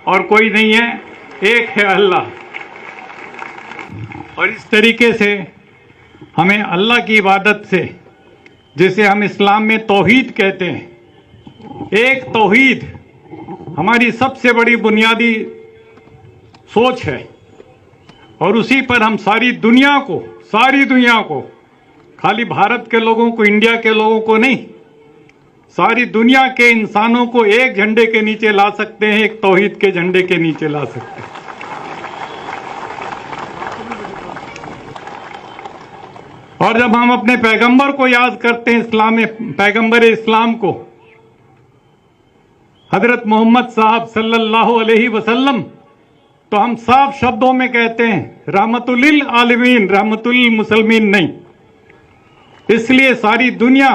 और कोई नहीं है, एक है अल्लाह। और इस तरीके से हमें अल्लाह की इबादत से, जिसे हम इस्लाम में तौहीद कहते हैं, एक तौहीद हमारी सबसे बड़ी बुनियादी सोच है। और उसी पर हम सारी दुनिया को, खाली भारत के लोगों को, इंडिया के लोगों को नहीं, सारी दुनिया के इंसानों को एक झंडे के नीचे ला सकते हैं, एक तौहीद के झंडे के नीचे ला सकते हैं। और जब हम अपने पैगंबर को याद करते हैं, पैगंबर इस्लाम को, हजरत मोहम्मद साहब सल्लल्लाहु अलैहि वसल्लम, तो हम साफ शब्दों में कहते हैं रहमतुल लिल आलमीन, रहमतुल लिल मुसलमीन नहीं। इसलिए सारी दुनिया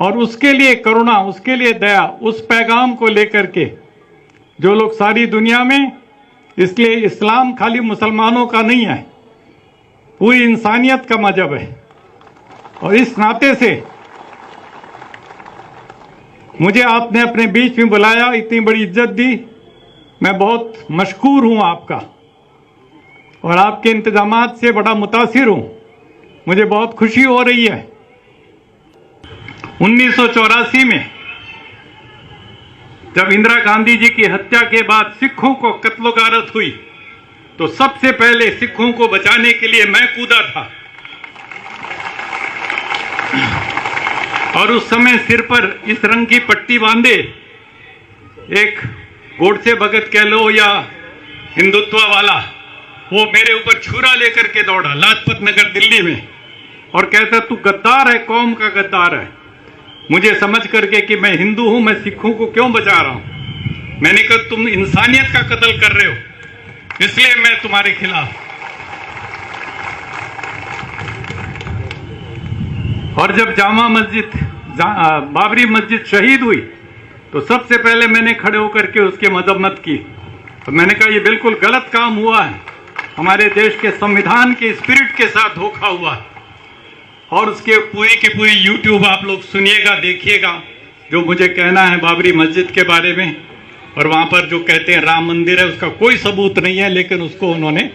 और उसके लिए करुणा, उसके लिए दया, उस पैगाम को लेकर के जो लोग सारी दुनिया में, इसलिए इस्लाम खाली मुसलमानों का नहीं है, पूरी इंसानियत का मजहब है। और इस नाते से मुझे आपने अपने बीच में बुलाया, इतनी बड़ी इज्जत दी, मैं बहुत मशकूर हूं आपका, और आपके इंतजामात से बड़ा मुतासिर हूं। मुझे बहुत खुशी हो रही है। 1984 में जब इंदिरा गांधी जी की हत्या के बाद सिखों को कत्ल गारत हुई, तो सबसे पहले सिखों को बचाने के लिए मैं कूदा था। और उस समय सिर पर इस रंग की पट्टी बांधे एक गोडसे भगत कह लो या हिंदुत्व वाला, वो मेरे ऊपर छुरा लेकर के दौड़ा लाजपत नगर दिल्ली में, और कहता तू गद्दार है, कौम का गद्दार है। मुझे समझ करके कि मैं हिंदू हूं, मैं सिखों को क्यों बचा रहा हूं, मैंने कहा तुम इंसानियत का कत्ल कर रहे हो, इसलिए मैं तुम्हारे खिलाफ। और जब जामा मस्जिद, बाबरी मस्जिद शहीद हुई, तो सबसे पहले मैंने खड़े होकर के उसकी मजम्मत की। तो मैंने कहा ये बिल्कुल गलत काम हुआ है, हमारे देश के संविधान के स्पिरिट के साथ धोखा हुआ। और उसके पूरी की पूरी यूट्यूब आप लोग सुनिएगा, देखिएगा जो मुझे कहना है बाबरी मस्जिद के बारे में। और वहां पर जो कहते हैं राम मंदिर है, उसका कोई सबूत नहीं है, लेकिन उसको उन्होंने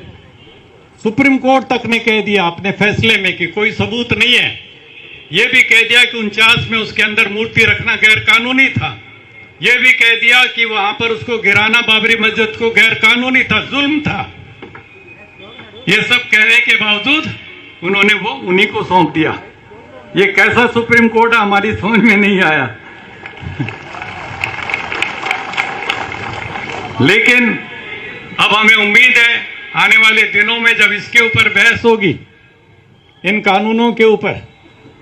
सुप्रीम कोर्ट तक ने कह दिया अपने फैसले में कि कोई सबूत नहीं है। यह भी कह दिया कि 49 में उसके अंदर मूर्ति रखना गैर कानूनी था। यह भी कह दिया कि वहां पर उसको गिराना, बाबरी मस्जिद को, गैर कानूनी था, जुल्म था। ये सब कहने के बावजूद उन्होंने वो उन्हीं को सौंप दिया। ये कैसा सुप्रीम कोर्ट है, हमारी समझ में नहीं आया। लेकिन अब हमें उम्मीद है आने वाले दिनों में जब इसके ऊपर बहस होगी, इन कानूनों के ऊपर,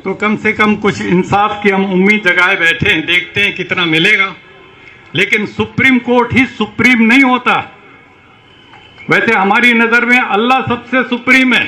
तो कम से कम कुछ इंसाफ की हम उम्मीद जगाए बैठे हैं, देखते हैं कितना मिलेगा। लेकिन सुप्रीम कोर्ट ही सुप्रीम नहीं होता। वैसे हमारी नजर में अल्लाह सबसे सुप्रीम है,